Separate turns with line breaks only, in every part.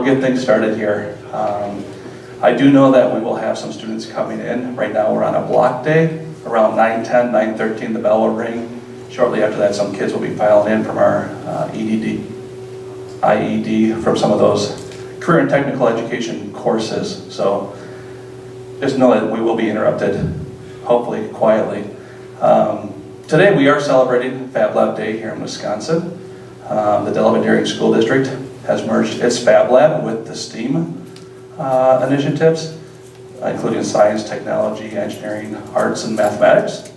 get things started here. I do know that we will have some students coming in. Right now we're on a block day, around 9:10, 9:13 the bell will ring. Shortly after that some kids will be filing in from our IED from some of those career and technical education courses. So just know that we will be interrupted, hopefully quietly. Today we are celebrating Fab Lab Day here in Wisconsin. The Delavan-Darien School District has merged its Fab Lab with the STEAM initiatives, including science, technology, engineering, arts, and mathematics.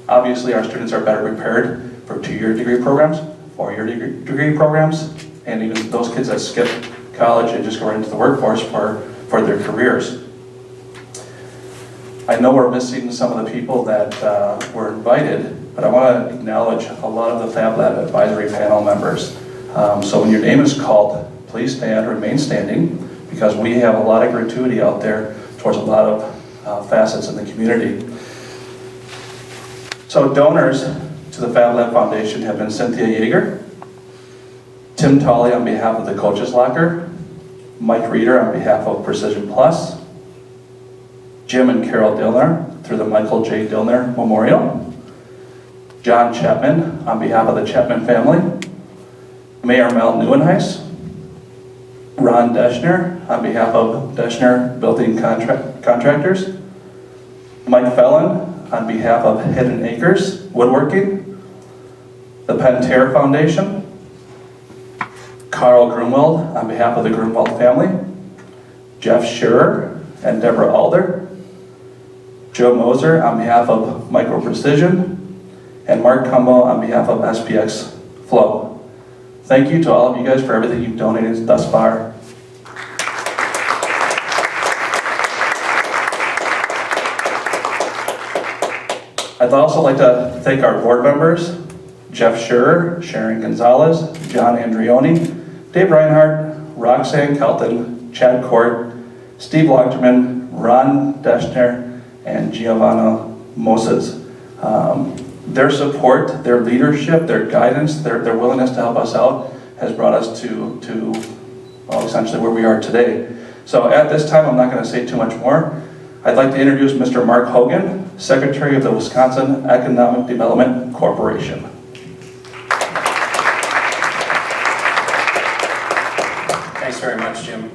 Obviously our students are better prepared for 2-year degree programs, 4-year degree programs, and even those kids that skip college and just go right into the workforce for their careers. I know we're missing some of the people that were invited, but I want to acknowledge a lot of the Fab Lab advisory panel members. So when your name is called, please stand, remain standing, because we have a lot of gratuity out there towards a lot of facets in the community. So donors to the Fab Lab Foundation have been Cynthia Yeager, Tim Tolley on behalf of the Coaches Locker, Mike Reeder on behalf of Precision Plus, Jim and Carol Dillner through the Michael J. Dillner Memorial, John Chapman on behalf of the Chapman family, Mayor Mel Neuenhuis, Ron Deschner on behalf of Deschner Building Contractors, Mike Fellon on behalf of Hidden Acres Woodworking, the Pentair Foundation, Carl Grunwald on behalf of the Grunwald family, Jeff Scherer and Deborah Alder, Joe Moser on behalf of Micro Precision, and Mark Cumbo on behalf of SPX Flow. Thank you to all of you guys for everything you've donated thus far. I'd also like to thank our board members, Jeff Scherer, Sharon Gonzalez, John Andrioni, Dave Reinhardt, Roxanne Kelton, Chad Court, Steve Lochterman, Ron Deschner, and Giovanna Moses. Their support, their leadership, their guidance, their willingness to help us out has brought us to well, essentially where we are today. So at this time, I'm not going to say too much more. I'd like to introduce Mr. Mark Hogan, Secretary of the Wisconsin Economic Development Corporation.
Thanks very much, Jim,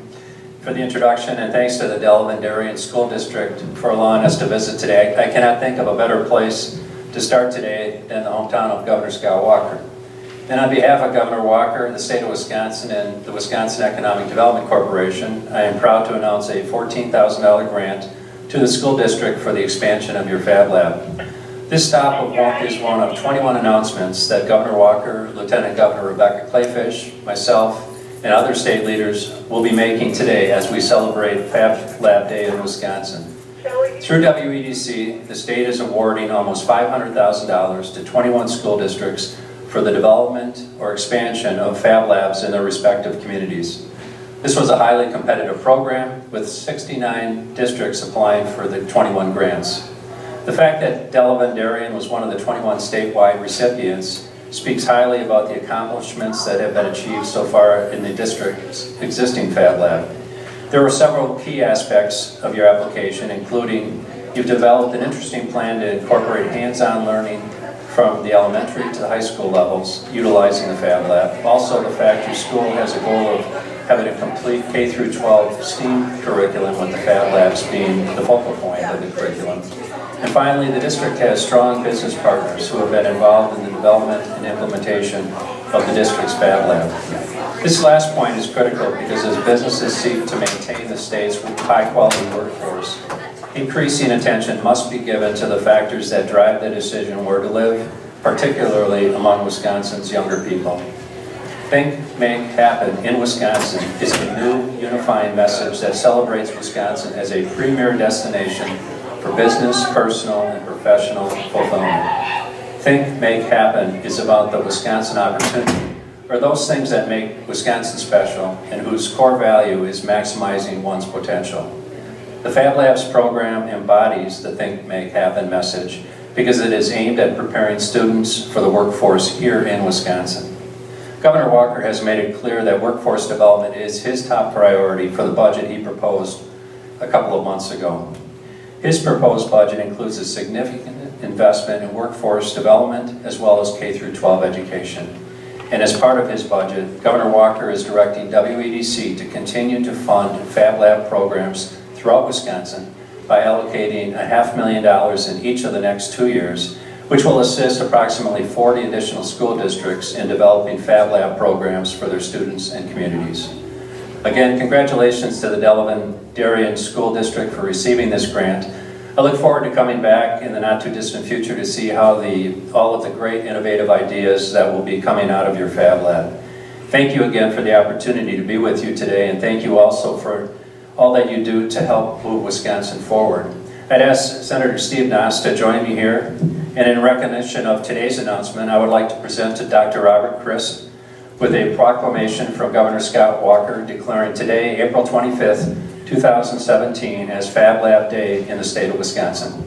for the introduction, and thanks to the Delavan-Darien School District for allowing us to visit today. I cannot think of a better place to start today than the hometown of Governor Scott Walker. And on behalf of Governor Walker, the state of Wisconsin, and the Wisconsin Economic Development Corporation, I am proud to announce a $14,000 grant to the school district for the expansion of your Fab Lab. This stop is one of 21 announcements that Governor Walker, Lieutenant Governor Rebecca Clayfish, myself, and other state leaders will be making today as we celebrate Fab Lab Day in Wisconsin. Through WEDC, the state is awarding almost $500,000 to 21 school districts for the development or expansion of Fab Labs in their respective communities. This was a highly competitive program with 69 districts applying for the 21 grants. The fact that Delavan-Darien was one of the 21 statewide recipients speaks highly about the accomplishments that have been achieved so far in the district's existing Fab Lab. There are several key aspects of your application, including you've developed an interesting plan to incorporate hands-on learning from the elementary to the high school levels, utilizing the Fab Lab. Also, the fact your school has a goal of having a complete K-12 STEAM curriculum, with the Fab Labs being the focal point of the curriculum. And finally, the district has strong business partners who have been involved in the development and implementation of the district's Fab Lab. This last point is critical because as businesses seek to maintain the state's high-quality workforce, increasing attention must be given to the factors that drive the decision where to live, particularly among Wisconsin's younger people. Think, Make, Happen in Wisconsin is a new unifying message that celebrates Wisconsin as a premier destination for business, personal, and professional fulfillment. Think, Make, Happen is about the Wisconsin opportunity, or those things that make Wisconsin special and whose core value is maximizing one's potential. The Fab Labs program embodies the Think, Make, Happen message because it is aimed at preparing students for the workforce here in Wisconsin. Governor Walker has made it clear that workforce development is his top priority for the budget he proposed a couple of months ago. His proposed budget includes a significant investment in workforce development as well as K through 12 education. And as part of his budget, Governor Walker is directing WEDC to continue to fund Fab Lab programs throughout Wisconsin by allocating $500,000 in each of the next 2 years, which will assist approximately 40 additional school districts in developing Fab Lab programs for their students and communities. Again, congratulations to the Delavan-Darien School District for receiving this grant. I look forward to coming back in the not too distant future to see how all of the great innovative ideas that will be coming out of your Fab Lab. Thank you again for the opportunity to be with you today, and thank you also for all that you do to help move Wisconsin forward. I'd ask Senator Steve Nass to join me here, and in recognition of today's announcement, I would like to present to Dr. Robert Christ with a proclamation from Governor Scott Walker declaring today, April 25th, 2017, as Fab Lab Day in the state of Wisconsin.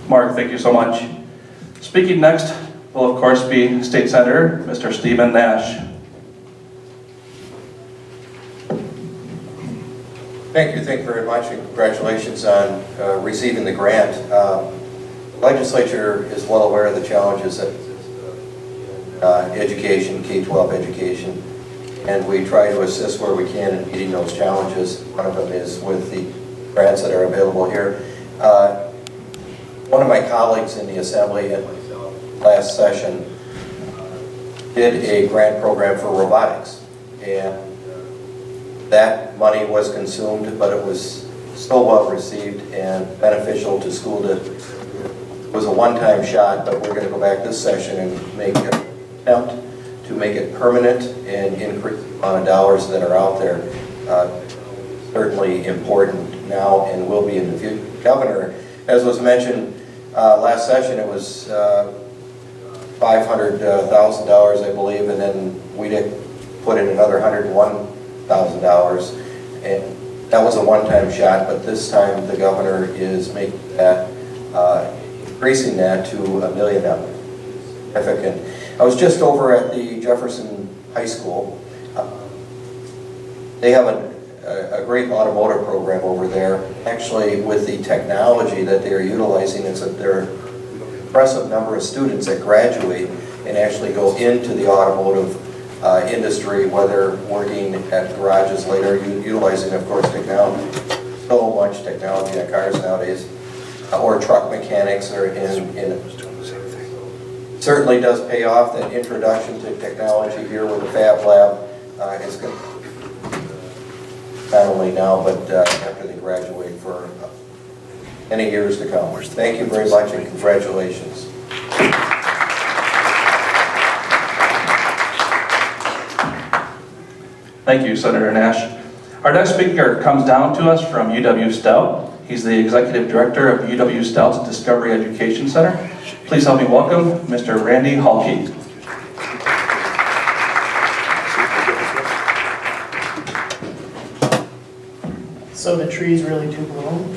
Mark, thank you so much. Speaking next will, of course, be State Senator Mr. Stephen Nash.
Thank you very much, and congratulations on receiving the grant. The legislature is well aware of the challenges that education, K-12 education, and we try to assist where we can in meeting those challenges. One of them is with the grants that are available here. One of my colleagues in the Assembly and myself last session did a grant program for robotics, and that money was consumed, but it was still well received and beneficial to school districts. It was a one-time shot, but we're going to go back this session and make an attempt to make it permanent and increase the amount of dollars that are out there. Certainly important now and will be in the future. Governor, as was mentioned last session, it was $500,000, I believe, and then we did put in another $101,000, and that was a one-time shot, but this time the governor is making that, increasing that to $1 million. Significant. I was just over at the Jefferson High School. They have a great automotive program over there. Actually, with the technology that they're utilizing, it's their impressive number of students that graduate and actually go into the automotive industry, whether working at garages later, utilizing, of course, technology. So much technology in cars nowadays, or truck mechanics, or certainly does pay off. That introduction to technology here with the Fab Lab is good. Not only now, but after they graduate for many years to come. Thank you very much, and congratulations.
Thank you, Senator Nash. Our next speaker comes down to us from UW-Stout. He's the Executive Director of UW-Stout's Discovery Education Center. Please help me welcome Mr. Randy Halke.
So the trees really do bloom.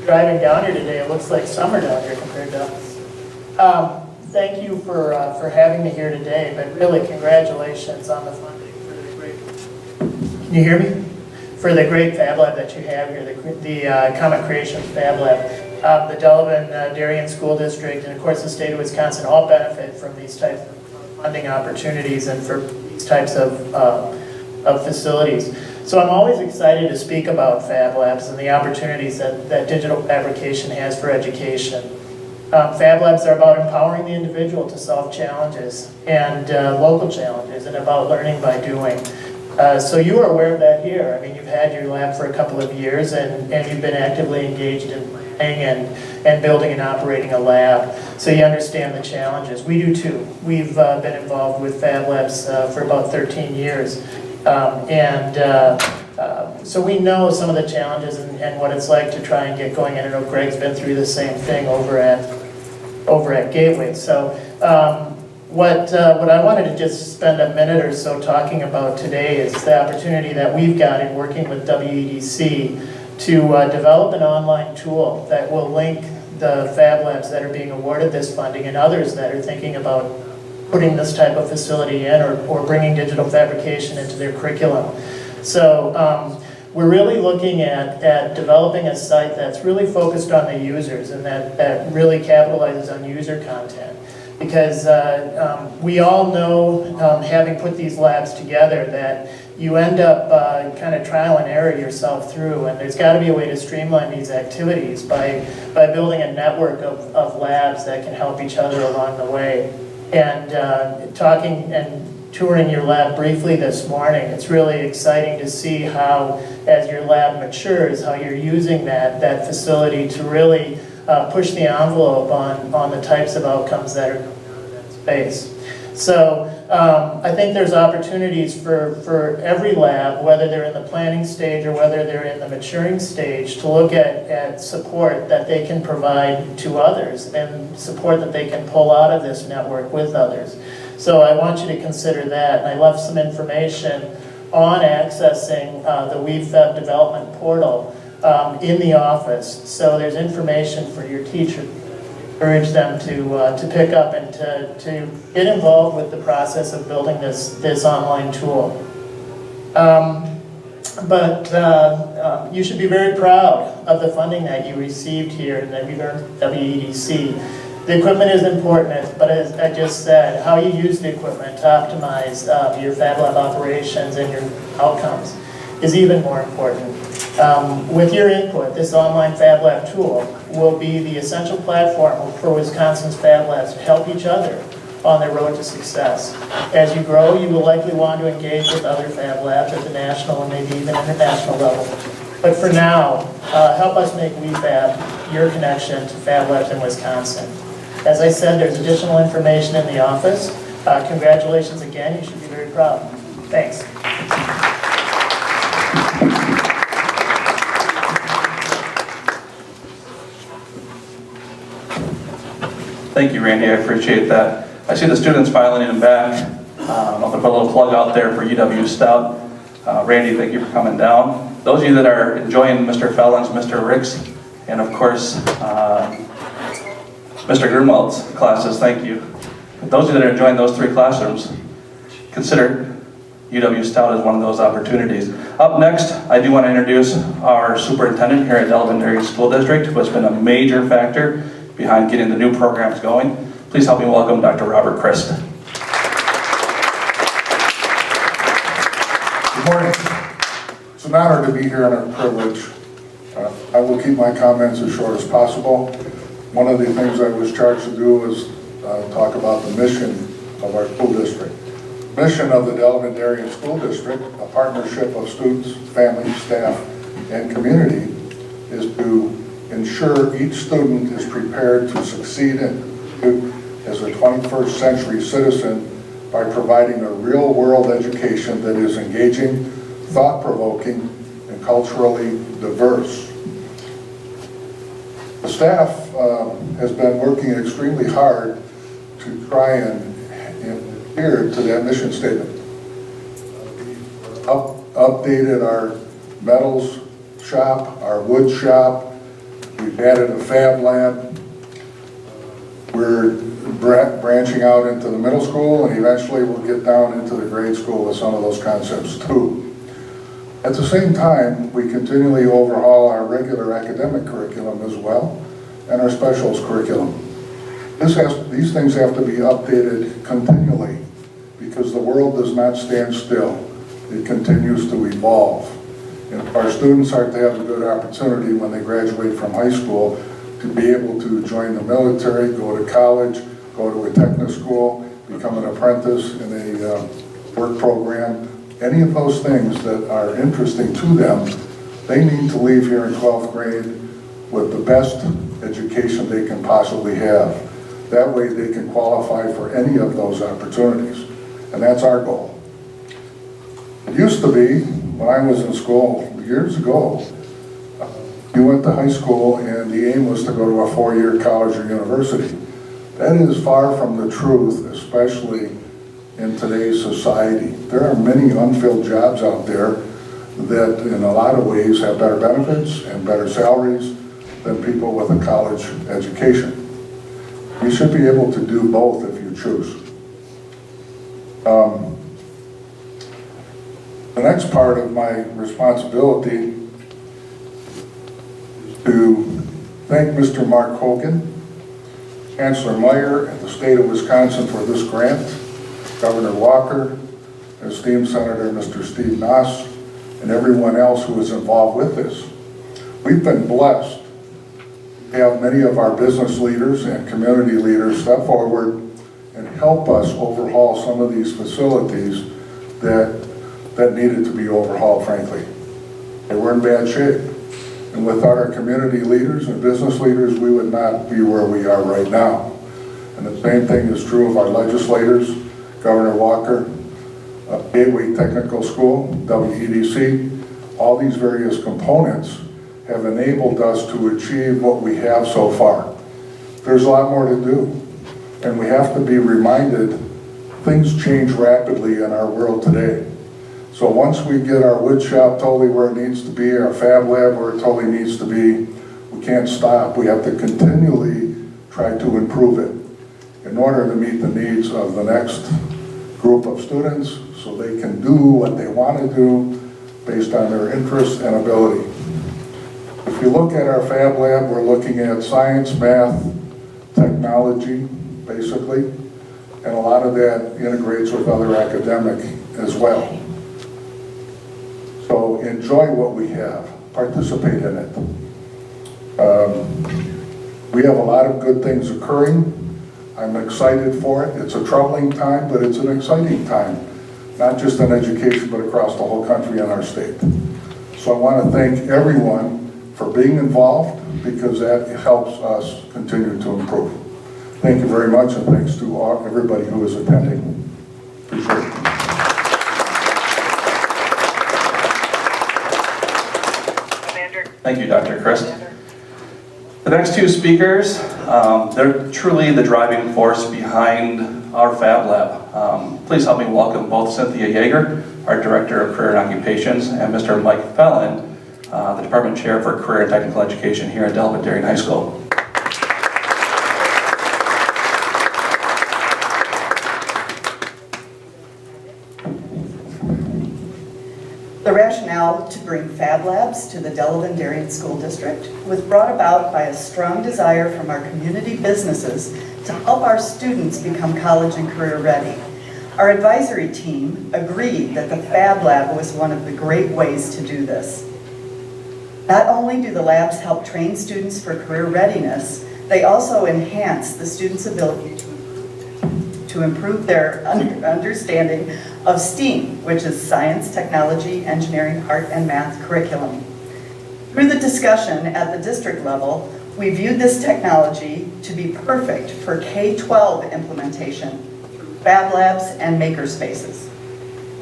Driving down here today, it looks like summer down here compared to us. Thank you for having me here today, but really congratulations on the funding for the great, can you hear me? For the great Fab Lab that you have here, the Comet Creations Fab Lab. The Delavan-Darien School District and of course the state of Wisconsin all benefit from these types of funding opportunities and for these types of facilities. So I'm always excited to speak about Fab Labs and the opportunities that digital fabrication has for education. Fab Labs are about empowering the individual to solve challenges and local challenges, and about learning by doing. So you are aware of that here. I mean, you've had your lab for a couple of years, and you've been actively engaged in planning and building and operating a lab. So you understand the challenges. We do too. We've been involved with Fab Labs for about 13 years. So we know some of the challenges and what it's like to try and get going. And I know Greg's been through the same thing over at Gateway. So what I wanted to just spend a minute or so talking about today is the opportunity that we've got in working with WEDC to develop an online tool that will link the Fab Labs that are being awarded this funding and others that are thinking about putting this type of facility in or bringing digital fabrication into their curriculum. So we're really looking at developing a site that's really focused on the users and that really capitalizes on user content. Because we all know, having put these labs together, that you end up kind of trial and error yourself through, and there's got to be a way to streamline these activities by building a network of labs that can help each other along the way. And talking and touring your lab briefly this morning, it's really exciting to see how, as your lab matures, how you're using that facility to really push the envelope on the types of outcomes that are coming out of that space. So I think there's opportunities for every lab, whether they're in the planning stage or whether they're in the maturing stage, to look at support that they can provide to others and support that they can pull out of this network with others. So I want you to consider that. And I left some information on accessing the WeFab development portal in the office. So there's information for your teacher. Encourage them to pick up and to get involved with the process of building this online tool. But you should be very proud of the funding that you received here and that we've earned WEDC. The equipment is important, but as I just said, how you use the equipment to optimize your Fab Lab operations and your outcomes is even more important. With your input, this online Fab Lab tool will be the essential platform for Wisconsin's Fab Labs to help each other on their road to success. As you grow, you will likely want to engage with other Fab Labs at the national and maybe even international level. But for now, help us make WeFab your connection to Fab Labs in Wisconsin. As I said, there's additional information in the office. Congratulations again, you should be very proud. Thanks.
Thank you, Randy, I appreciate that. I see the students filing in back. I'm going to put a little plug out there for UW Stout. Randy, thank you for coming down. Those of you that are enjoying Mr. Fellon's, Mr. Ricks, and of course, Mr. Grunwald's classes, thank you. Those of you that are enjoying those three classrooms, consider UW Stout as one of those opportunities. Up next, I do want to introduce our superintendent here at Delavan-Darien School District, who has been a major factor behind getting the new programs going. Please help me welcome Dr. Robert Christ.
Good morning. It's an honor to be here and a privilege. I will keep my comments as short as possible. One of the things I was charged to do was talk about the mission of our school district. Mission of the Delavan-Darien School District, a partnership of students, families, staff, and community, is to ensure each student is prepared to succeed as a 21st century citizen by providing a real-world education that is engaging, thought-provoking, and culturally diverse. The staff has been working extremely hard to try and adhere to that mission statement. Updated our metals shop, our wood shop. We've added a Fab Lab. We're branching out into the middle school, and eventually we'll get down into the grade school with some of those concepts too. At the same time, we continually overhaul our regular academic curriculum as well, and our specials curriculum. These things have to be updated continually because the world does not stand still. It continues to evolve. And our students are to have a good opportunity when they graduate from high school to be able to join the military, go to college, go to a technical school, become an apprentice in a work program. Any of those things that are interesting to them, they need to leave here in 12th grade with the best education they can possibly have. That way they can qualify for any of those opportunities. And that's our goal. It used to be, when I was in school, years ago, you went to high school and the aim was to go to a 4-year college or university. That is far from the truth, especially in today's society. There are many unfilled jobs out there that in a lot of ways have better benefits and better salaries than people with a college education. You should be able to do both if you choose. The next part of my responsibility is to thank Mr. Mark Hogan, Chancellor Meyer, and the state of Wisconsin for this grant, Governor Walker, esteemed Senator Mr. Steve Noss, and everyone else who is involved with this. We've been blessed to have many of our business leaders and community leaders step forward and help us overhaul some of these facilities that needed to be overhauled, frankly. They were in bad shape. And without our community leaders and business leaders, we would not be where we are right now. And the same thing is true of our legislators, Governor Walker, Gateway Technical School, WEDC. All these various components have enabled us to achieve what we have so far. There's a lot more to do. And we have to be reminded things change rapidly in our world today. So once we get our wood shop totally where it needs to be, our fab lab where it totally needs to be, we can't stop. We have to continually try to improve it in order to meet the needs of the next group of students so they can do what they want to do based on their interests and ability. If you look at our fab lab, we're looking at science, math, technology, basically, and a lot of that integrates with other academic as well. So enjoy what we have, participate in it. We have a lot of good things occurring. I'm excited for it. It's a troubling time, but it's an exciting time, not just in education, but across the whole country and our state. So I want to thank everyone for being involved because that helps us continue to improve. Thank you very much, and thanks to everybody who is attending. Appreciate it.
Thank you, Dr. Christ. The next two speakers, they're truly the driving force behind our Fab Lab. Please help me welcome both Cynthia Yeager, our Director of Career and Occupations, and Mr. Mike Fellin, the Department Chair for Career and Technical Education here at Delavan-Darien High School.
The rationale to bring Fab Labs to the Delavan-Darien School District was brought about by a strong desire from our community businesses to help our students become college and career ready. Our advisory team agreed that the Fab Lab was one of the great ways to do this. Not only do the labs help train students for career readiness, they also enhance the students' ability to improve their understanding of STEAM, which is science, technology, engineering, art, and math curriculum. Through the discussion at the district level, we viewed this technology to be perfect for K-12 implementation through Fab Labs and makerspaces.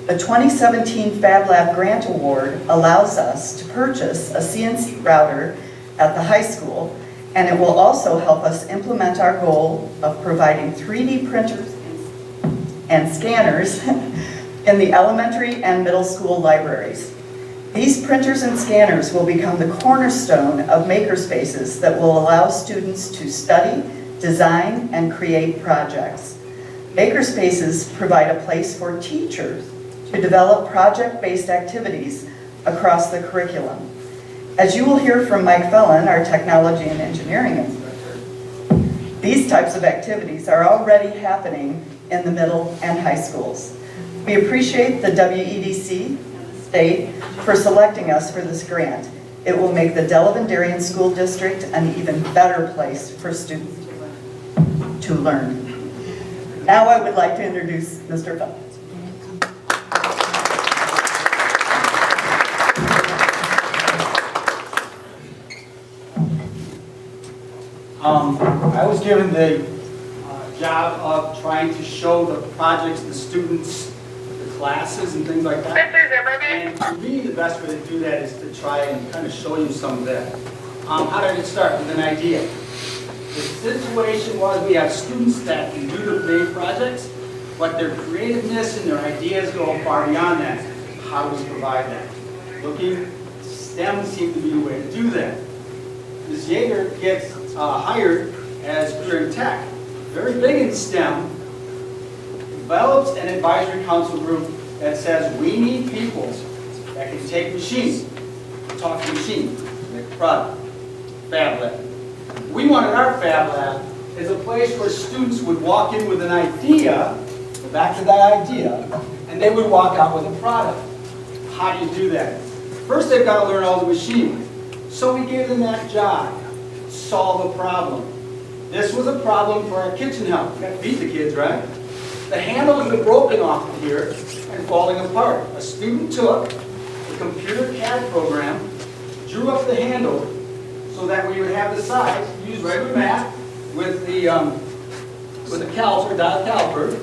The 2017 Fab Lab Grant Award allows us to purchase a CNC router at the high school, and it will also help us implement our goal of providing 3D printers and scanners in the elementary and middle school libraries. These printers and scanners will become the cornerstone of makerspaces that will allow students to study, design, and create projects. Makerspaces provide a place for teachers to develop project-based activities across the curriculum. As you will hear from Mike Fellin, our technology and engineering instructor, these types of activities are already happening in the middle and high schools. We appreciate the WEDC and the state for selecting us for this grant. It will make the Delavan-Darien School District an even better place for students to learn. Now I would like to introduce Mr. Fellin.
I was given the job of trying to show the projects, the students, the classes and things like that. And for me, the best way to do that is to try and kind of show you some of that. How did it start? With an idea. The situation was we have students that can do the main projects, but their creativeness and their ideas go far beyond that. How do we provide that? Looking, STEM seemed to be the way to do that. Ms. Yeager gets hired as career in tech, very big in STEM, develops an advisory council group that says we need people that can take machines, talk to machines, make a product, Fab Lab. We wanted our Fab Lab as a place where students would walk in with an idea, go back to that idea, and they would walk out with a product. How do you do that? First, they've got to learn all the machines. So we gave them that job, solve a problem. This was a problem for our kitchen help. We got to feed the kids, right? The handles were broken off of here and falling apart. A student took a computer CAD program, drew up the handle so that we would have the size, use regular math with the caliper, dial caliper,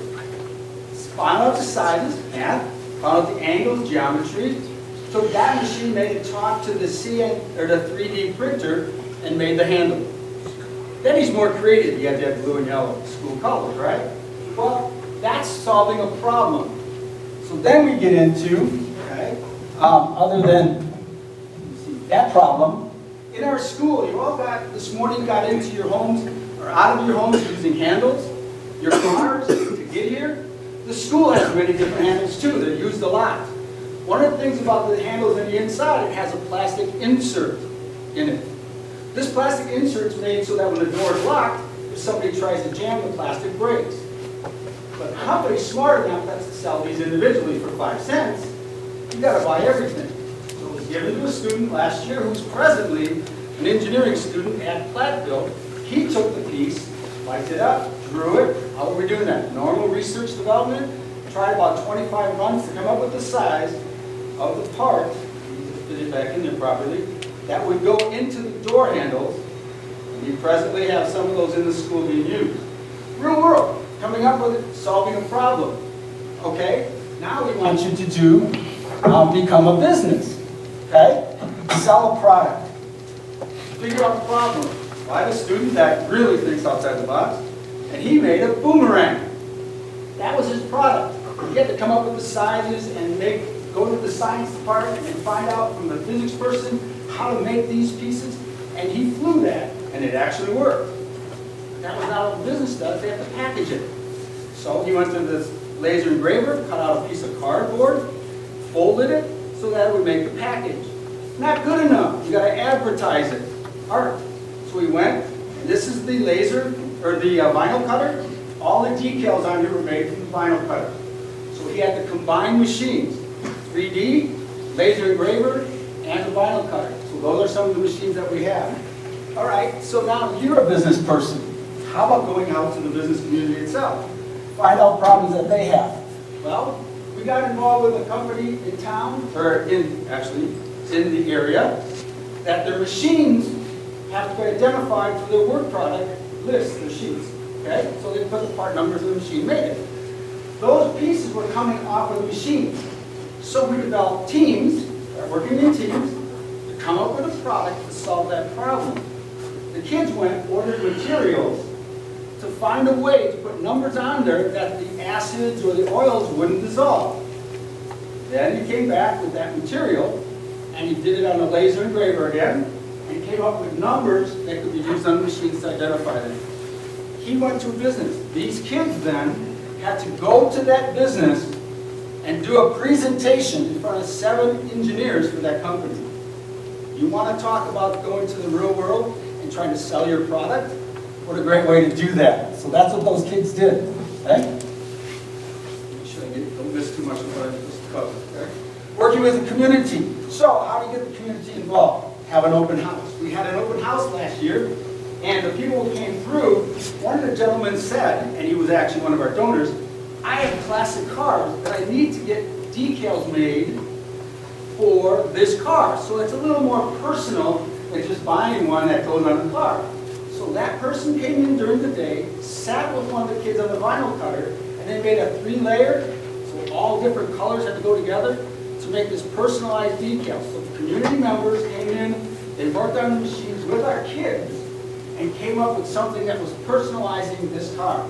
found out the sizes, math, found out the angles, geometry. So that machine made it talk to the the 3D printer and made the handle. Then he's more creative. You have to have blue and yellow school colors, right? Well, that's solving a problem. So then we get into, okay, other than that problem, in our school, you all this morning got into your homes, or out of your homes using handles, your cars to get here. The school has many different handles too, they're used a lot. One of the things about the handles on the inside, it has a plastic insert in it. This plastic insert is made so that when the door is locked, if somebody tries to jam, the plastic breaks. But the company's smart enough to sell these individually for 5 cents. You got to buy everything. So it was given to a student last year who's presently an engineering student at Platteville. He took the piece, wiped it up, drew it. How are we doing that? Normal research development. Tried about 25 months to come up with the size of the part, fit it back in there properly, that would go into the door handles. And you presently have some of those in the school being used. Real world, coming up with it, solving a problem. Okay, now we want you to become a business. Okay, sell a product. Figure out the problem. I have a student that really thinks outside the box, and he made a boomerang. That was his product. He had to come up with the sizes and go to the science department and find out from the physics person how to make these pieces, and he flew that, and it actually worked. That was not what business does, they have to package it. So he went to this laser engraver, cut out a piece of cardboard, folded it so that it would make the package. Not good enough, you gotta advertise it, art. So we went, and this is the laser, or the vinyl cutter. All the decals on here were made from the vinyl cutter. So he had to combine machines, 3D, laser engraver, and the vinyl cutter. So those are some of the machines that we have. All right, so now you're a business person. How about going out to the business community itself? Find out problems that they have. Well, we got involved with a company in town, or in the area, that their machines have to be identified for their work product list, their sheets. Okay, so they put the part numbers of the machine made it. Those pieces were coming off of the machines. So we developed teams, working in teams, to come up with a product to solve that problem. The kids went, ordered materials to find a way to put numbers on there that the acids or the oils wouldn't dissolve. Then he came back with that material, and he did it on a laser engraver again, and came up with numbers that could be used on the machines to identify them. He went to a business. These kids then had to go to that business and do a presentation in front of 7 engineers for that company. You want to talk about going to the real world and trying to sell your product? What a great way to do that. So that's what those kids did. Okay? Make sure I don't miss too much of what I just covered. Okay? Working with the community. So how do you get the community involved? Have an open house. We had an open house last year. And the people who came through, one of the gentlemen said, and he was actually one of our donors, I have classic cars, but I need to get decals made for this car. So it's a little more personal than just buying one that goes on the car. So that person came in during the day, sat with one of the kids on the vinyl cutter, and they made a 3-layer. So So all different colors had to go together to make this personalized decal. So the community members came in, they worked on the machines with our kids, and came up with something that was personalizing this car.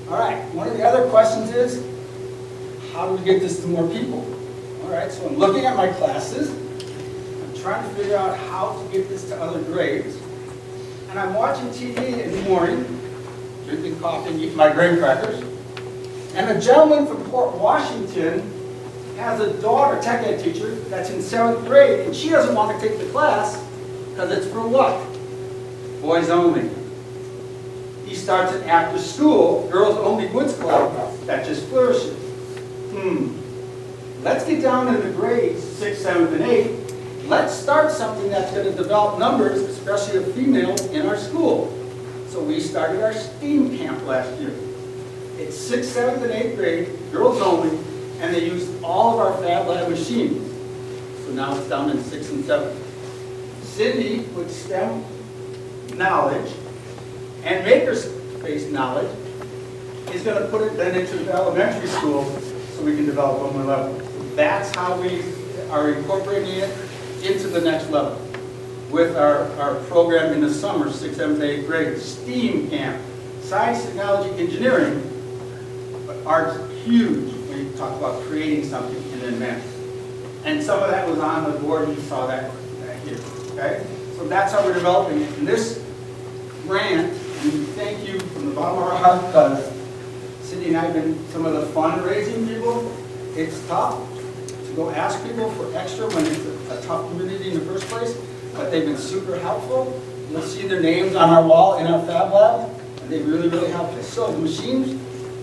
All right, one of the other questions is, how do we get this to more people? All right, so I'm looking at my classes, I'm trying to figure out how to get this to other grades, and I'm watching TV in the morning, drinking coffee and eating my graham crackers, and a gentleman from Port Washington has a daughter, tech ed teacher, that's in 7th grade, and she doesn't want to take the class because it's for what? Boys only. He starts an after school, girls only woods club that just flourishes. Let's get down into grades 6th, 7th, and 8th. Let's start something that's going to develop numbers, especially of females, in our school. So we started our STEAM camp last year. It's 6th, 7th, and 8th grade, girls only, and they used all of our Fab Lab machines. So now it's down in 6th and 7th. Cindy, with STEM knowledge and maker-based knowledge, is going to put it then into the elementary school so we can develop on more level. That's how we are incorporating it into the next level with our program in the summer, 6th, 7th, 8th grade, STEAM camp, science, technology, engineering, but art's huge when you talk about creating something and then math. And some of that was on the board, you saw that here, okay? So that's how we're developing it. And this grant, and we thank you from the bottom of our heart, because Cindy and I have been some of the fundraising people. It's tough to go ask people for extra when it's a tough community in the first place, but they've been super helpful. You'll see their names on our wall in our Fab Lab, and they really, really helped us. So the machines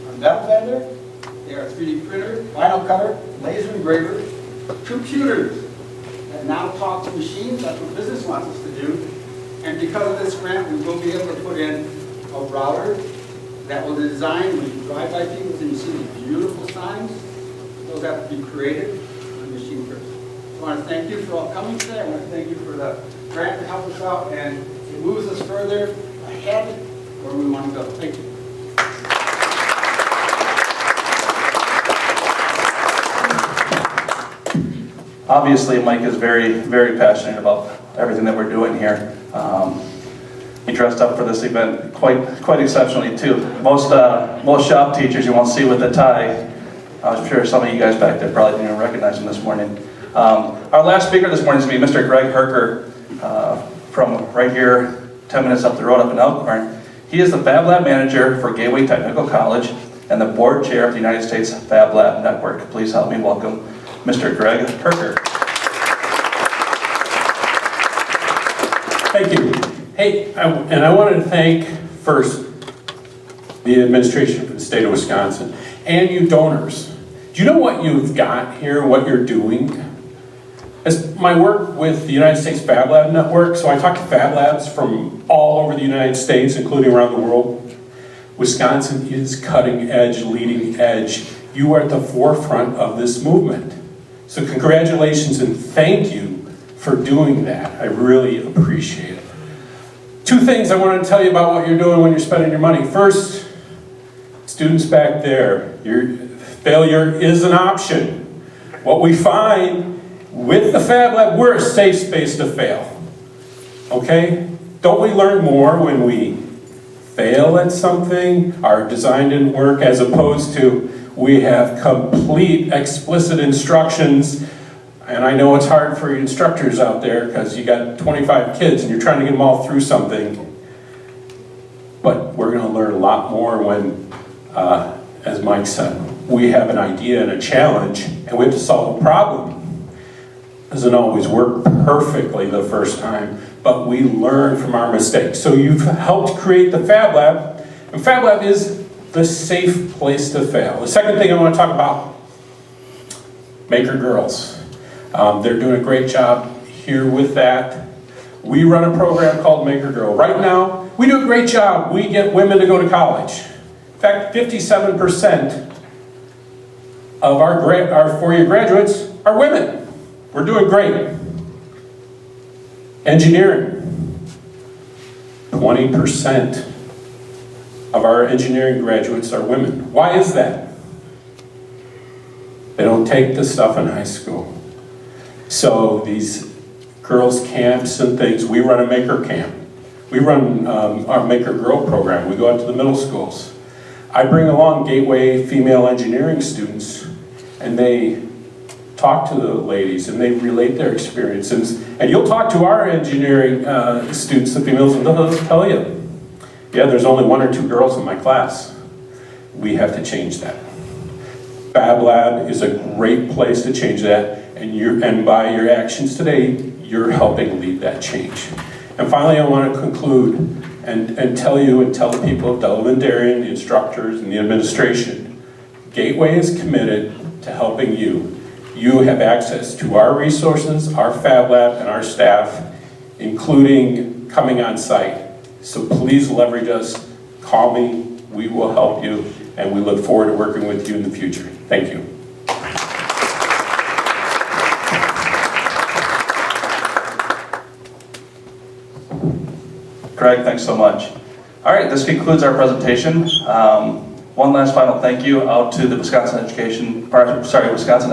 are metal bender, they are 3D printer, vinyl cutter, laser engraver, computers that now talk to machines. That's what business wants us to do. And because of this grant, we will be able to put in a router that will design, when you drive by people and you see the beautiful signs, those have to be created on machine first. So I want to thank you for all coming today. I want to thank you for the grant to help us out, and it moves us further ahead where we want to go. Thank you.
Obviously, Mike is very, very passionate about everything that we're doing here. He dressed up for this event quite exceptionally too. Most shop teachers you won't see with a tie. I'm sure some of you guys back there probably didn't even recognize him this morning. Our last speaker this morning is going to be Mr. Greg Herker from right here, 10 minutes up the road up in Elkhorn. He is the Fab Lab Manager for Gateway Technical College and the Board Chair of the United States Fab Lab Network. Please help me welcome Mr. Greg Herker.
Thank you. Hey, and I wanted to thank first the administration for the state of Wisconsin and you donors. Do you know what you've got here, what you're doing? As my work with the United States Fab Lab Network, so I talk to Fab Labs from all over the United States, including around the world. Wisconsin is cutting edge, leading edge. You are at the forefront of this movement. So congratulations and thank you for doing that. I really appreciate it. Two things I wanted to tell you about what you're doing when you're spending your money. First, students back there, your failure is an option. What we find with the Fab Lab, we're a safe space to fail. Okay? Don't we learn more when we fail at something, our design didn't work, as opposed to we have complete explicit instructions. And I know it's hard for your instructors out there because you got 25 kids and you're trying to get them all through something. But we're going to learn a lot more when, as Mike said, we have an idea and a challenge and we have to solve a problem. It doesn't always work perfectly the first time, but we learn from our mistakes. So you've helped create the Fab Lab, and Fab Lab is the safe place to fail. The second thing I want to talk about, Maker Girls. They're doing a great job here with that. We run a program called Maker Girl. Right now, we do a great job. We get women to go to college. In fact, 57% of our four-year graduates are women. We're doing great. Engineering. 20% of our engineering graduates are women. Why is that? They don't take the stuff in high school. So these girls' camps and things, we run a maker camp. We run our Maker Girl program. We go out to the middle schools. I bring along Gateway female engineering students, and they talk to the ladies and they relate their experiences. And you'll talk to our engineering students, the females, and they'll tell you, yeah, there's only 1 or 2 girls in my class. We have to change that. Fab Lab is a great place to change that, and by your actions today, you're helping lead that change. And finally, I want to conclude and tell you and tell the people of Delavan-Darien, the instructors and the administration, Gateway is committed to helping you. You have access to our resources, our Fab Lab, and our staff, including coming on site. So please leverage us, call me, we will help you, and we look forward to working with you in the future. Thank you.
Craig, thanks so much. All right, this concludes our presentation. One last final thank you out to the Wisconsin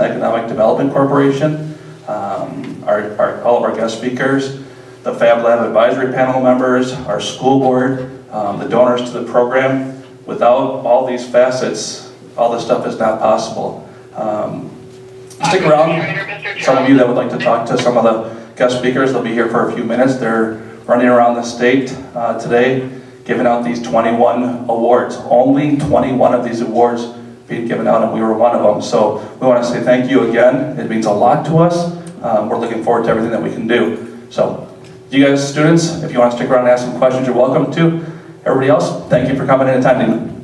Economic Development Corporation, all of our guest speakers, the Fab Lab advisory panel members, our school board, the donors to the program. Without all these facets, all this stuff is not possible. Stick around. Some of you that would like to talk to some of the guest speakers, they'll be here for a few minutes. They're running around the state today, giving out these 21 awards. Only 21 of these awards being given out, and we were one of them. So we want to say thank you again. It means a lot to us. We're looking forward to everything that we can do. So you guys, students, if you want to stick around and ask some questions, you're welcome to. Everybody else, thank you for coming and attending.